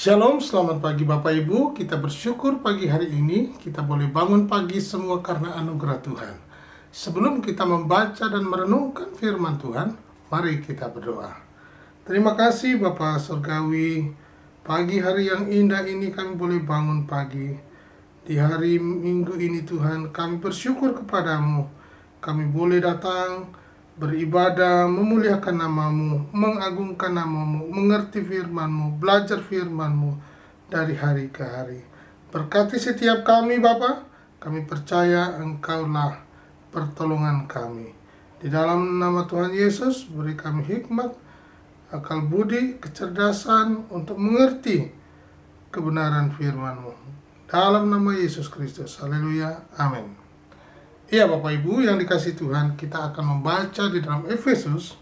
Shalom, selamat pagi Bapak Ibu. Kita bersyukur pagi hari ini kita boleh bangun pagi semua karena anugerah Tuhan. Sebelum kita membaca dan merenungkan firman Tuhan, mari kita berdoa. Terima kasih Bapa Surgawi, pagi hari yang indah ini kami boleh bangun pagi. Di hari Minggu ini Tuhan, kami bersyukur kepadamu. Kami boleh datang beribadah, memuliakan namamu, mengagungkan namamu, mengerti firmanmu, belajar firmanmu dari hari ke hari. Berkati setiap kami Bapa, kami percaya Engkaulah pertolongan kami. Di dalam nama Tuhan Yesus, beri kami hikmat, akal budi, kecerdasan untuk mengerti kebenaran firman-Mu. Dalam nama Yesus Kristus, haleluya, amin. Iya Bapak Ibu yang dikasihi Tuhan, kita akan membaca di dalam Efesus,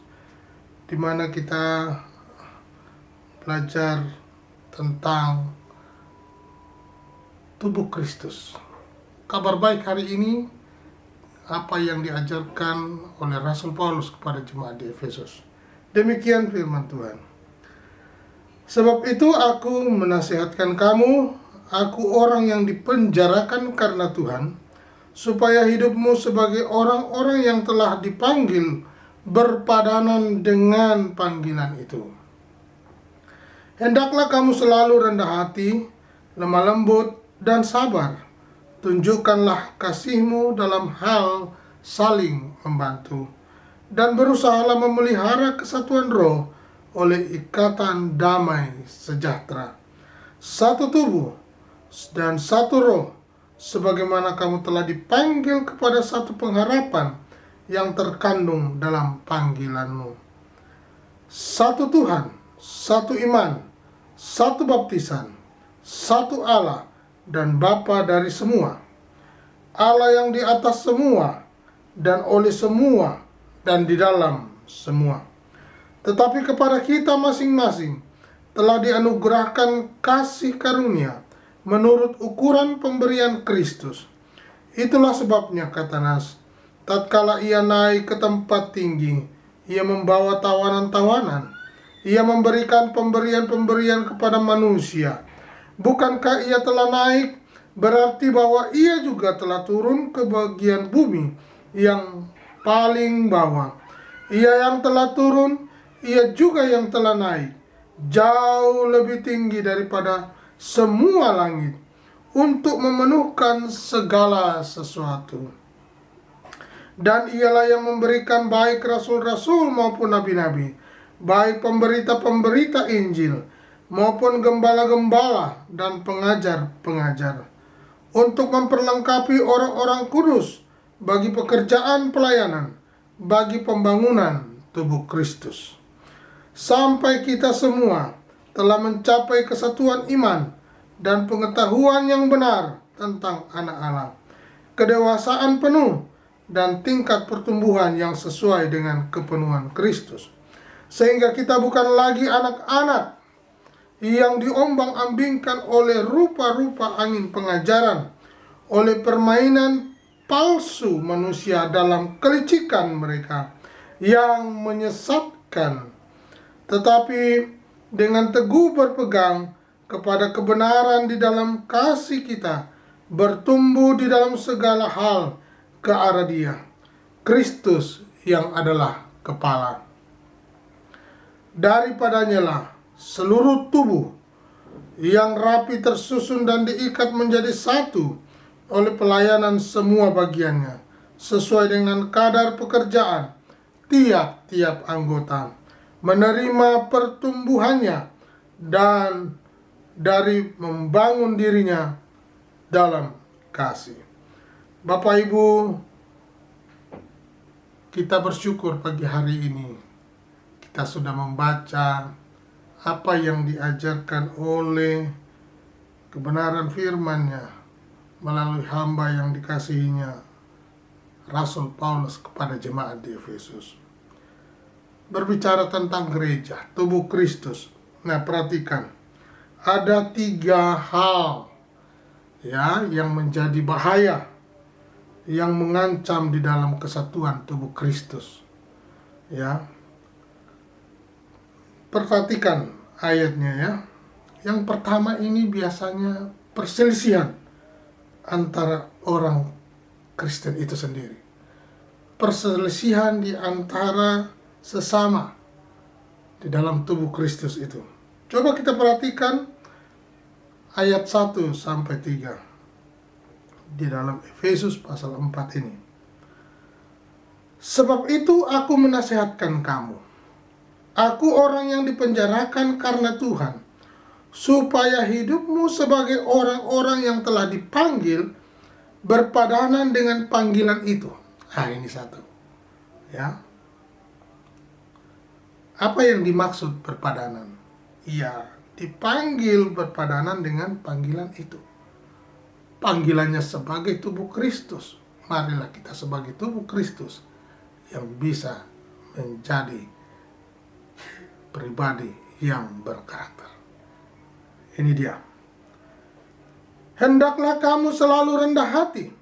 di mana kita belajar tentang tubuh Kristus. Kabar baik hari ini, apa yang diajarkan oleh Rasul Paulus kepada jemaat di Efesus. Demikian firman Tuhan. Sebab itu aku menasihatkan kamu, aku orang yang dipenjarakan karena Tuhan, supaya hidupmu sebagai orang-orang yang telah dipanggil berpadanan dengan panggilan itu. Hendaklah kamu selalu rendah hati, lemah lembut, dan sabar. Tunjukkanlah kasihmu dalam hal saling membantu, dan berusahalah memelihara kesatuan roh oleh ikatan damai sejahtera. Satu tubuh dan satu roh, sebagaimana kamu telah dipanggil kepada satu pengharapan yang terkandung dalam panggilanmu. Satu Tuhan, satu iman, satu baptisan, satu Allah dan Bapa dari semua, Allah yang di atas semua dan oleh semua dan di dalam semua. Tetapi kepada kita masing-masing telah dianugerahkan kasih karunia menurut ukuran pemberian Kristus. Itulah sebabnya kata Nas, tatkala ia naik ke tempat tinggi, ia membawa tawanan-tawanan, ia memberikan pemberian-pemberian kepada manusia. Bukankah ia telah naik, berarti bahwa ia juga telah turun ke bagian bumi yang paling bawah. Ia yang telah turun, ia juga yang telah naik, jauh lebih tinggi daripada semua langit, untuk memenuhkan segala sesuatu. Dan ialah yang memberikan baik rasul-rasul maupun nabi-nabi, baik pemberita-pemberita Injil maupun gembala-gembala dan pengajar-pengajar, untuk memperlengkapi orang-orang kudus bagi pekerjaan pelayanan, bagi pembangunan tubuh Kristus, sampai kita semua telah mencapai kesatuan iman dan pengetahuan yang benar tentang anak Allah, kedewasaan penuh dan tingkat pertumbuhan yang sesuai dengan kepenuhan Kristus, sehingga kita bukan lagi anak-anak yang diombang-ambingkan oleh rupa-rupa angin pengajaran, oleh permainan palsu manusia dalam kelicikan mereka yang menyesatkan, tetapi dengan teguh berpegang kepada kebenaran di dalam kasih kita, bertumbuh di dalam segala hal ke arah Dia, Kristus yang adalah kepala. Daripadanya lah seluruh tubuh yang rapi tersusun dan diikat menjadi satu oleh pelayanan semua bagiannya, sesuai dengan kadar pekerjaan tiap-tiap anggota, menerima pertumbuhannya dan dari membangun dirinya dalam kasih. Bapak Ibu, kita bersyukur pagi hari ini kita sudah membaca apa yang diajarkan oleh kebenaran firman-Nya melalui hamba yang dikasihinya, Rasul Paulus, kepada jemaat di Efesus. Berbicara tentang gereja, tubuh Kristus. Nah, perhatikan, ada 3 hal ya yang menjadi bahaya, yang mengancam di dalam kesatuan tubuh Kristus. Ya. Perhatikan ayatnya ya. Yang pertama ini biasanya perselisihan antara orang Kristen itu sendiri. Perselisihan di antara sesama di dalam tubuh Kristus itu. Coba kita perhatikan ayat 1 sampai 3 di dalam Efesus pasal 4 ini. Sebab itu aku menasihatkan kamu, aku orang yang dipenjarakan karena Tuhan, supaya hidupmu sebagai orang-orang yang telah dipanggil berpadanan dengan panggilan itu. Ini satu. Ya. Apa yang dimaksud berpadanan? Ya, dipanggil berpadanan dengan panggilan itu. Panggilannya sebagai tubuh Kristus. Marilah kita sebagai tubuh Kristus yang bisa menjadi pribadi yang berkarakter. Ini dia. Hendaklah kamu selalu rendah hati,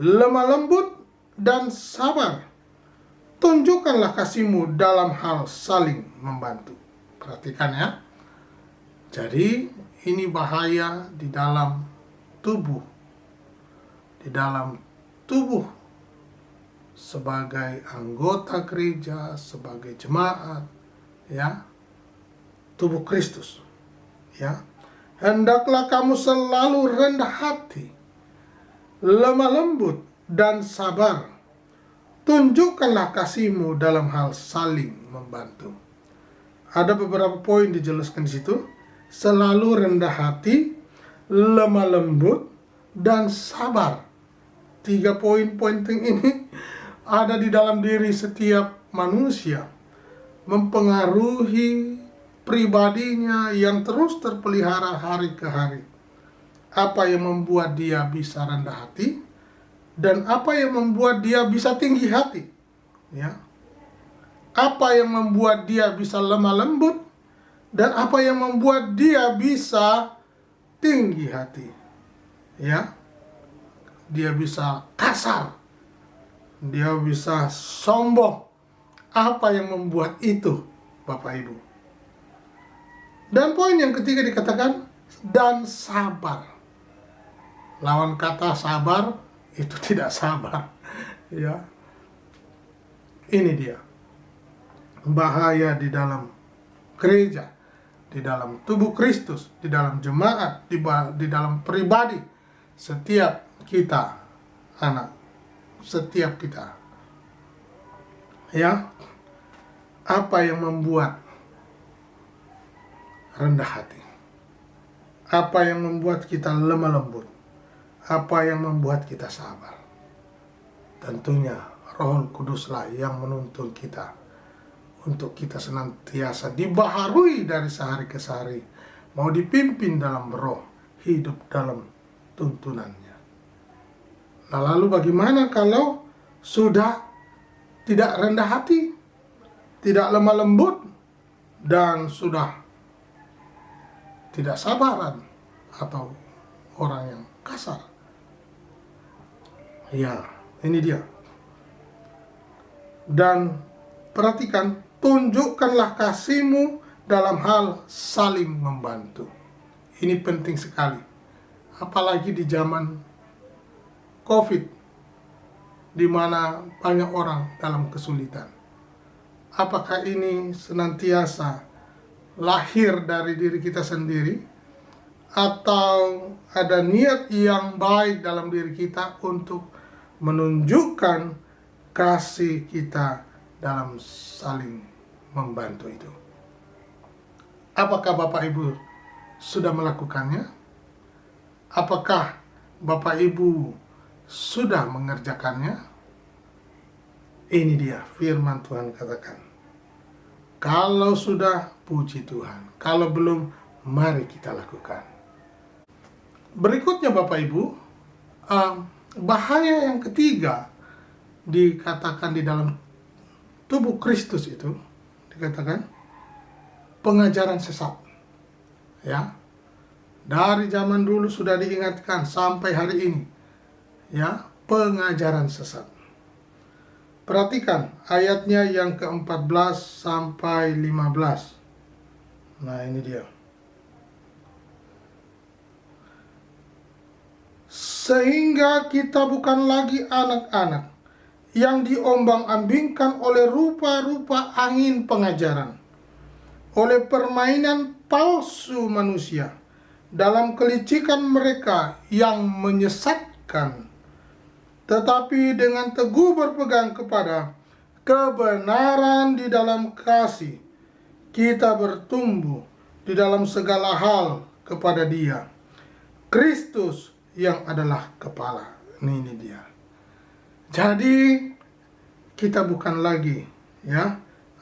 lemah lembut, dan sabar. Tunjukkanlah kasihmu dalam hal saling membantu. Perhatikan ya. Jadi ini bahaya di dalam tubuh. Di dalam tubuh sebagai anggota gereja, sebagai jemaat, ya. Tubuh Kristus. Ya. Hendaklah kamu selalu rendah hati, lemah lembut, dan sabar. Tunjukkanlah kasihmu dalam hal saling membantu. Ada beberapa poin dijelaskan di situ. Selalu rendah hati, lemah lembut, dan sabar. 3 poin penting ini ada di dalam diri setiap manusia, mempengaruhi pribadinya yang terus terpelihara hari ke hari. Apa yang membuat dia bisa rendah hati, dan apa yang membuat dia bisa tinggi hati, ya. Apa yang membuat dia bisa lemah lembut, dan apa yang membuat dia bisa tinggi hati, ya. Dia bisa kasar, dia bisa sombong. Apa yang membuat itu, Bapak Ibu? Dan poin yang ketiga dikatakan, dan sabar. Lawan kata sabar itu tidak sabar, ya. Ini dia bahaya di dalam gereja, di dalam tubuh Kristus, di dalam jemaat, di dalam pribadi setiap kita, anak, setiap kita, ya. Apa yang membuat rendah hati? Apa yang membuat kita lemah lembut? Apa yang membuat kita sabar? Tentunya Roh Kuduslah yang menuntun kita untuk kita senantiasa dibaharui dari sehari ke sehari, mau dipimpin dalam roh, hidup dalam tuntunannya. Nah, lalu bagaimana kalau sudah tidak rendah hati, tidak lemah lembut, dan sudah tidak sabaran atau orang yang kasar? Ya, ini dia. Dan perhatikan, tunjukkanlah kasihmu dalam hal saling membantu. Ini penting sekali. Apalagi di zaman COVID, di mana banyak orang dalam kesulitan. Apakah ini senantiasa lahir dari diri kita sendiri, atau ada niat yang baik dalam diri kita untuk menunjukkan kasih kita dalam saling membantu itu? Apakah Bapak Ibu sudah melakukannya? Apakah Bapak Ibu sudah mengerjakannya? Ini dia firman Tuhan katakan. Kalau sudah, puji Tuhan. Kalau belum, mari kita lakukan. Berikutnya Bapak Ibu, bahaya yang ketiga dikatakan di dalam tubuh Kristus itu, dikatakan pengajaran sesat. Ya, dari zaman dulu sudah diingatkan sampai hari ini, ya, pengajaran sesat. Perhatikan ayatnya yang ke-14 sampai 15. Nah, ini dia. sehingga kita bukan lagi anak-anak yang diombang-ambingkan oleh rupa-rupa angin pengajaran, oleh permainan palsu manusia, dalam kelicikan mereka yang menyesatkan, tetapi dengan teguh berpegang kepada kebenaran di dalam kasih, kita bertumbuh di dalam segala hal kepada Dia, Kristus yang adalah kepala. Ini dia. Jadi kita bukan lagi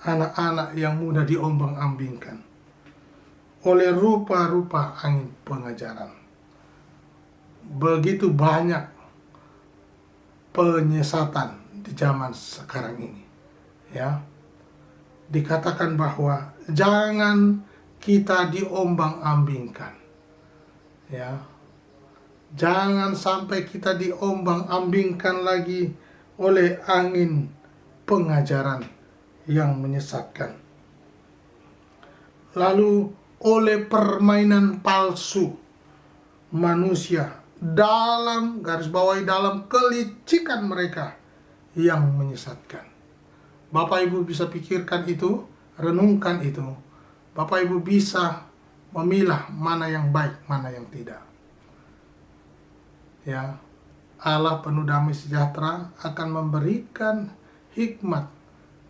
anak-anak yang mudah diombang-ambingkan oleh rupa-rupa angin pengajaran. Begitu banyak penyesatan di zaman sekarang ini. Dikatakan bahwa jangan kita diombang-ambingkan. Jangan sampai kita diombang-ambingkan lagi oleh angin pengajaran yang menyesatkan. Lalu oleh permainan palsu manusia dalam dalam kelicikan mereka yang menyesatkan. Bapak Ibu bisa pikirkan itu, renungkan itu. Bapak Ibu bisa memilah mana yang baik, mana yang tidak. Allah penuh damai sejahtera akan memberikan hikmat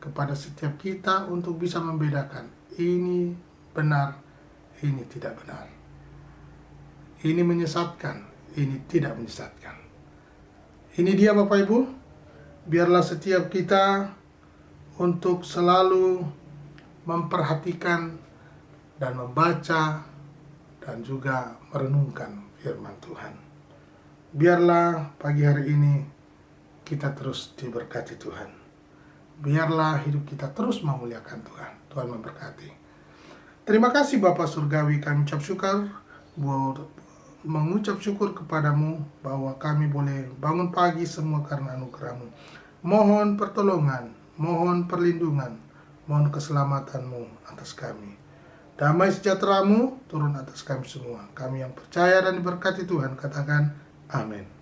kepada setiap kita untuk bisa membedakan ini benar, ini tidak benar, ini menyesatkan, ini tidak menyesatkan. Ini dia Bapak Ibu, biarlah setiap kita untuk selalu memperhatikan dan membaca dan juga merenungkan firman Tuhan. Biarlah pagi hari ini kita terus diberkati Tuhan. Biarlah hidup kita terus memuliakan Tuhan. Tuhan memberkati. Terima kasih Bapa Surgawi, kami ucap syukur, mengucap syukur kepadamu bahwa kami boleh bangun pagi semua karena anugerah-Mu. Mohon pertolongan, mohon perlindungan, mohon keselamatanmu atas kami. Damai sejahtera-Mu turun atas kami semua. Kami yang percaya dan diberkati Tuhan katakan amin.